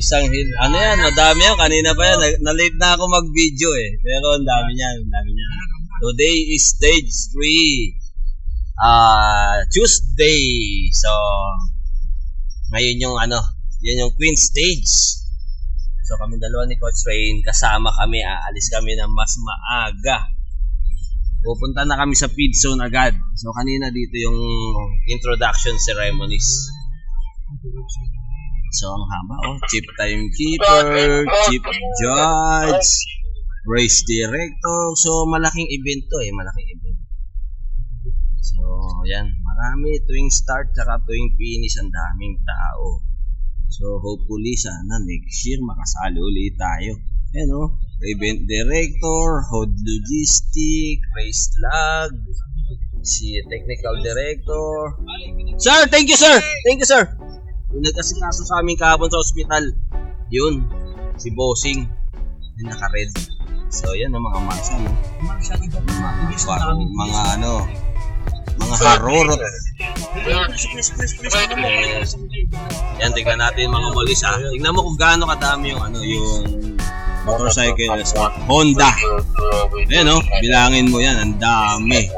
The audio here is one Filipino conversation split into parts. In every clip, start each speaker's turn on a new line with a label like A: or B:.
A: Isang hill. Ano yan? Madami yan. Kanina pa yan. Na-late na ako mag-video eh. Pero ang dami niyan. Ang dami niyan. Today is stage 3. Tuesday. So, ngayon yung yan yung Queen stage. So, kami dalawa ni Coach Rain. Kasama kami. Aalis kami ng mas maaga. Pupunta na kami sa feed zone agad. So, kanina dito yung introduction ceremonies. So, ang haba, Chief Timekeeper, Chief Judge, Race Director. So, malaking event to malaking event. So, yan. Marami tuwing start saka tuwing finish, ang daming tao. So, hopefully, sana next year makasali ulit tayo. Ayan, Event Director, HOD Logistic, Race Lag, si Technical Director. Sir, thank you, sir! Thank you, sir! Yung nag-asikaso sa amin kahapon sa ospital, yun, si Bossing, yung naka-red. So, yan ang mga marshal, mga harorot. Yan, tignan natin mga molis, Tignan mo kung gaano kadami yung yung motorcycle sa Honda. Ayan, bilangin mo yan, ang dami.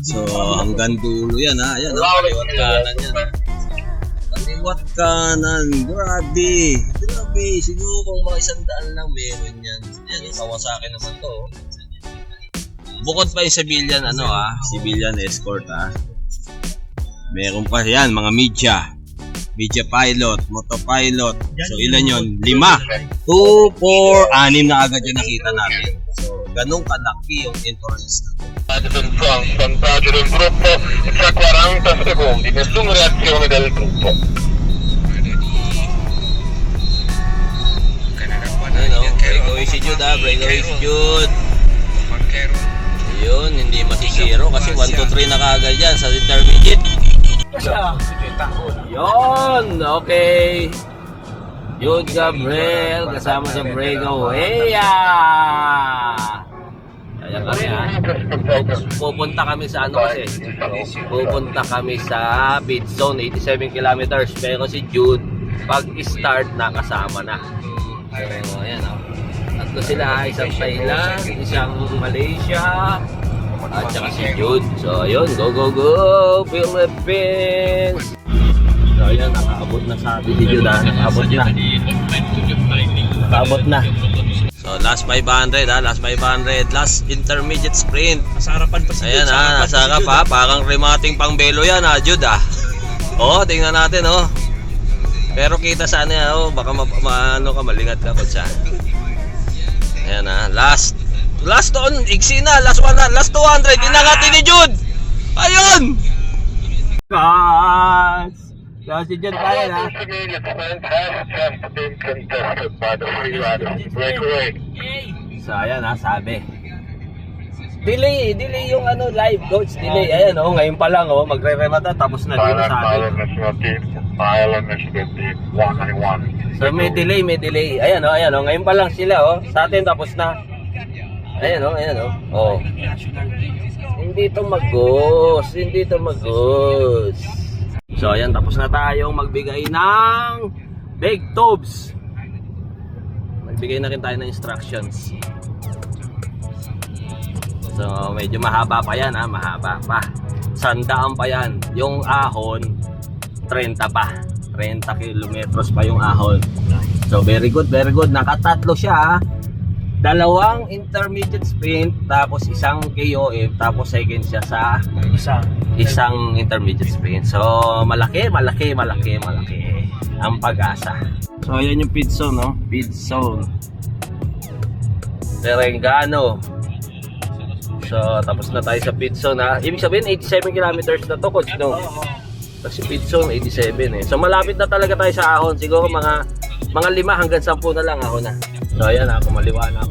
A: So, hanggang dulo yan, Ayan, kaliwat kanan yan. Kaliwat kanan, grabe. Siguro kung mga 100 lang meron yan. Yan, yung Kawasaki naman to. Bukod pa yung civilian, civilian escort, Meron pa yan, mga media pilot, motopilot. So, ilan yun? 5. 2, 4, 6 na agad yung nakita natin. So, ganun kalaki yung entrance na.
B: Vantaggio del gruppo, tra 40 secondi, nessuna reazione del gruppo.
A: Breakaway si Jude, breakaway si Jude. Yun, hindi masisiro kasi 1, 2, 3 na kaagad yan sa intermediate. Yun, okay. Jude Gabriel kasama sa breakaway. Ayan kami, pupunta kami sa pupunta kami sa pit zone, 87 kilometers. Pero si Jude, pag start na, kasama na. So, ayan, tatlo sila, isang Thailand, isang Malaysia, at saka si Jude. So, ayun, go, go, go, Philippines! So, ayan, nakaabot na sabi si Jude, nakaabot na. So, last 500, last 500, last intermediate sprint.
C: Nasa harapan pa si Jude.
A: Ayan, nasa harap parang remating pang belo yan, Jude, tingnan natin, Pero kita sana yan, baka malingat ka kung saan. Ayan, last on, iksi na, last 200, inangatin ni Jude. Ayun! Kasi dyan tayo, So, ayan, sabi. Delay yung live, coach, delay. Ayan, ngayon pa lang, magre-remata, tapos na dito sabi. So, may delay. Ayan, ngayon pa lang sila, sa atin tapos na. Ayan, Hindi to magos. So, ayan, tapos na tayong magbigay ng big tubes. Magbigay na rin tayo ng instructions. So, medyo mahaba pa yan, mahaba pa. 100 pa yan. Yung ahon, 30 pa. 30 kilometros pa yung ahon. So, very good. Nakatatlo siya, 2 intermediate sprint, tapos isang KOM, tapos second siya sa isang intermediate sprint. So, malaki ang pag-asa. So, ayan yung feed zone, feed zone. Terenggano. So, tapos na tayo sa feed zone, Ibig sabihin, 87 kilometers na to, coach, Kasi feed zone, 87 So, malapit na talaga tayo sa ahon. Siguro mga 5 hanggang 10 na lang ako na. So, ayan, kumaliwa na.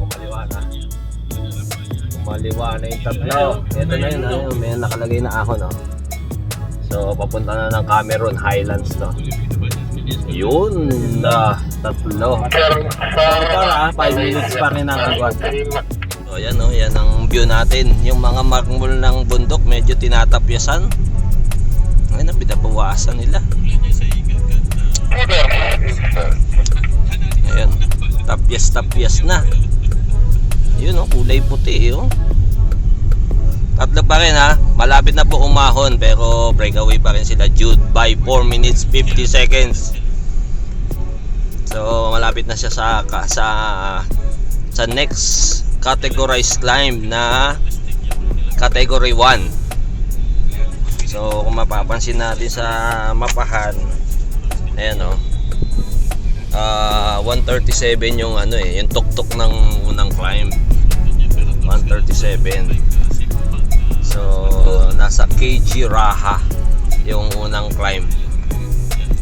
A: Kumaliwa na yung tatlo. Ito na yun, may nakalagay na ahon, So, papunta na ng Cameron Highlands, Yun, tatlo. Para 5 minutes pa rin ang agad. So, ayan, yan ang view natin. Yung mga marmol ng bundok, medyo tinatapyasan. Ayun, pinabawasan nila. Ayan, tapyas na. Yun oh, kulay puti oh. Tatlo pa rin ha, malapit na po umahon pero breakaway pa rin sila Jude by 4 minutes 50 seconds. So malapit na siya sa next categorized climb na category 1. So kung mapapansin natin sa mapahan, ayan oh, 137 yung ano eh, yung tuktok ng unang climb. 137. So nasa KG Raha yung unang climb.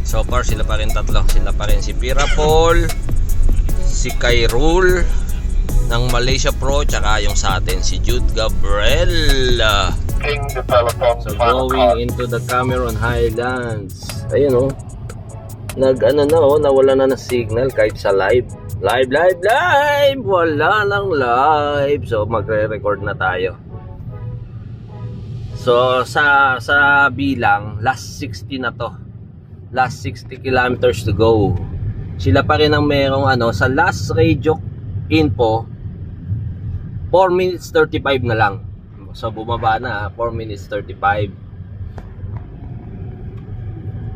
A: So far sila pa rin tatlo. Sila pa rin si Pirapol, si Khairul ng Malaysia Pro, tsaka yung sa atin si Jude Gabriel. So going into the Cameron Highlands. Ayun oh, nawala na ng signal kahit sa live. Wala nang live. So magre-record na tayo. So sa bilang last 60 na to. Last 60 kilometers to go. Sila pa rin ang merong sa last radio info 4 minutes 35 na lang. So bumaba na 4 minutes 35.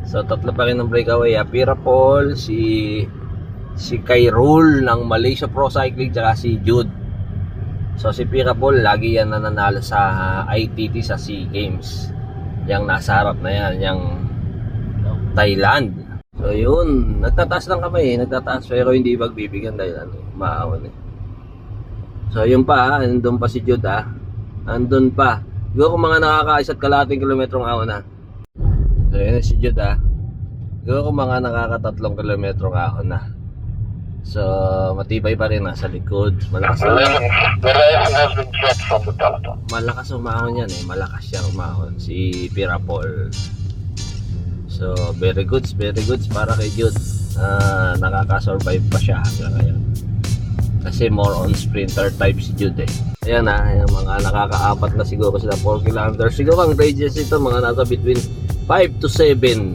A: So tatlo pa rin ng breakaway, Pirapol, si Khairul ng Malaysia Pro Cycling, tsaka si Jude. So si Pirapol lagi yan nananalo sa ITT sa SEA Games. Yang nasa harap na yan, yang Thailand. So yun, nagtataas lang kami, nagtataas pero hindi magbibigyan dahil maawan eh. So yun pa, nandun pa si Jude nandun pa. Siguro kung mga nakaka-1 kalahating kilometrong ahon na. So yun si Jude siguro kung mga nakaka 3 kilometrong ahon na. So matibay pa rin sa likod. Malakas umahon yan eh. Malakas siya umahon si Pirapol. So very good para kay Jude. Nakaka-survive pa siya hanggang ngayon. Kasi more on sprinter type si Jude eh. Ayan yung mga nakaka-4 na siguro sila 4 kilometers. Siguro ang radius ito mga nasa between 5 to 7%.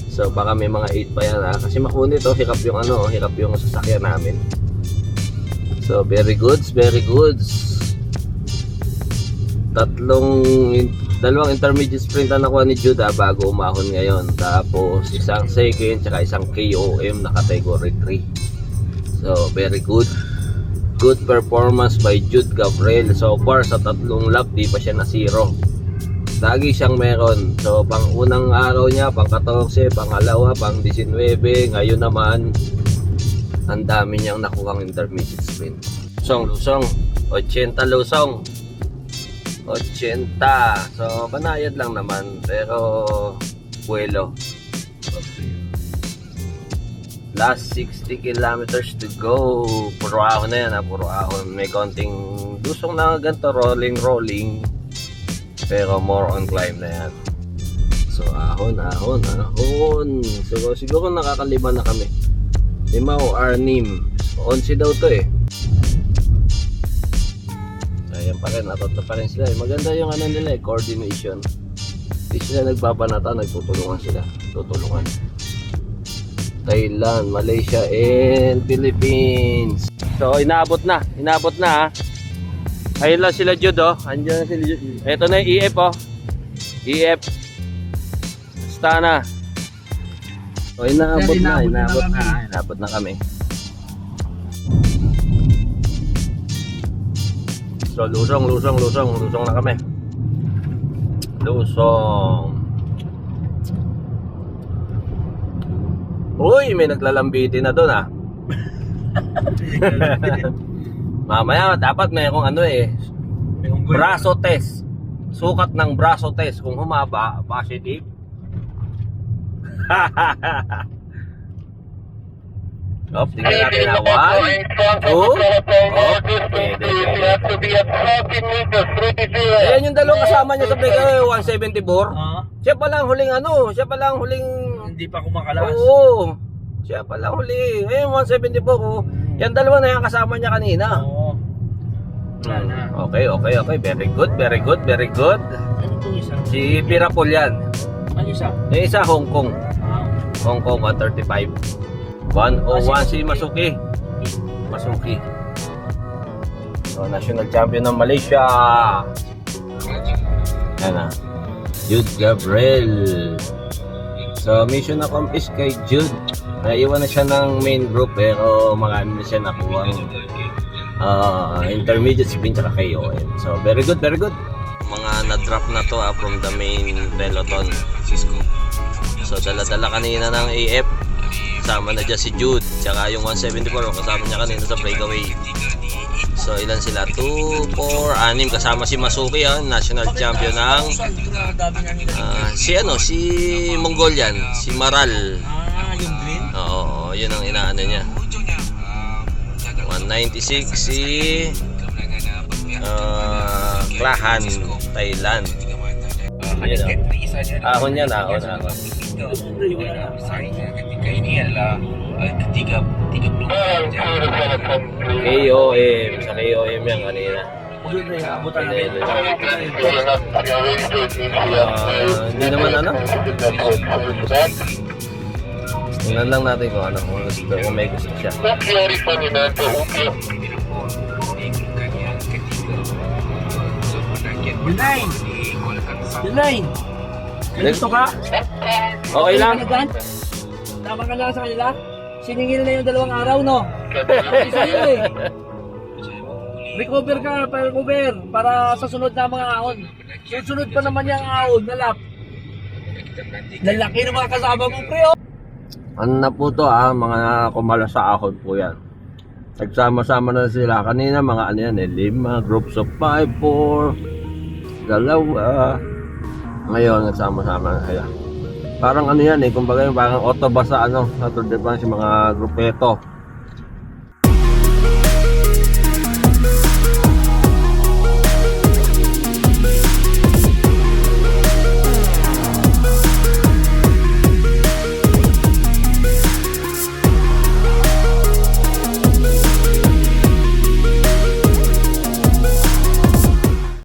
A: So baka may mga 8 pa yan kasi makunit hirap yung sasakyan namin. So very good. Dalawang intermediate sprint na nakuha ni Jude bago umahon ngayon. Tapos isang second tsaka isang KOM na category 3. So very good. Good performance by Jude Gabriel. So far sa 3 lap di pa siya na zero. Lagi siyang meron. So pang unang araw niya, pang 14, pangalawa, pang 19, ngayon naman ang dami niyang nakuhang intermediate sprint. Lusong 80 lusong 80. So banayad lang naman pero buwelo. Last 60 kilometers to go. Puro ahon na yan puro ahon. May konting lusong na ganito, rolling pero more on climb na yan. So ahon. Siguro nakakaliman na kami. 5 o 6. 11 daw to eh. Ayan pa rin, natatlo pa rin sila. Maganda yung nila coordination. Hindi sila nagbabanata, nagtutulungan sila. Thailand, Malaysia, and Philippines. So inabot na Ayun lang sila Jude Andiyan na sila Jude. Ito na yung EF EF Astana. So inabot na kami. So lusong na kami. Uy, may naglalambiti na doon Mamaya dapat mayroong braso test. Sukat ng braso test. Kung humaba, positive. Tingnan natin na 1, 2. Ayan yung dalawang kasama niya sa break 174. Siya palang huling
C: hindi pa kumakalas.
A: Oo. Siya palang huli. Ayun 174 Yan dalawa na yung kasama niya kanina. Okay. Very good.
C: Ano itong isa?
A: Si Pirapol yan.
C: Ano isa?
A: Yung isa Hong Kong. Hong Kong 135. 101 si Masuki. So, national champion ng Malaysia. Yan Jude Gabriel. So, mission accomplished kay Jude. Naiwan na siya ng main group pero marami na siya nakuha intermediate sprint tsaka KOM. So, very good. Mga na-drop na to from the main peloton, Cisco. So, dala-dala kanina ng AF. Kasama na dyan si Jude, tsaka yung 174, kasama niya kanina sa breakaway. So ilan sila? 2, 4, 6, kasama si Masuki, national champion ng si Mongolian, si Maral. Oo, yun ang inaano niya. 196 si Klahan, Thailand. Ahon yan, ahon.
D: Ketika ini adalah ketiga peluang
A: KOM, sa KOM yan kanina. Hindi naman tingnan lang natin kung kung may gusto siya.
C: Yunay! Gusto ka?
A: Okay lang.
C: Tama ka lang sa kanila? Siningil na yung 2 araw, no? Isa yun eh. Recover ka, para sa sunod na mga ahon. Susunod pa naman yung ahon na lap. Lalaki ng mga kasama mo, pre, oh!
A: Ano na po to mga kumala sa ahon po yan. Nagsama-sama na sila. Kanina mga 5 groups of 5, 4, 2. Ngayon nagsama-sama na sila. Parang yan kumbaga yung parang autobus sa Tour de France, yung mga grupeto.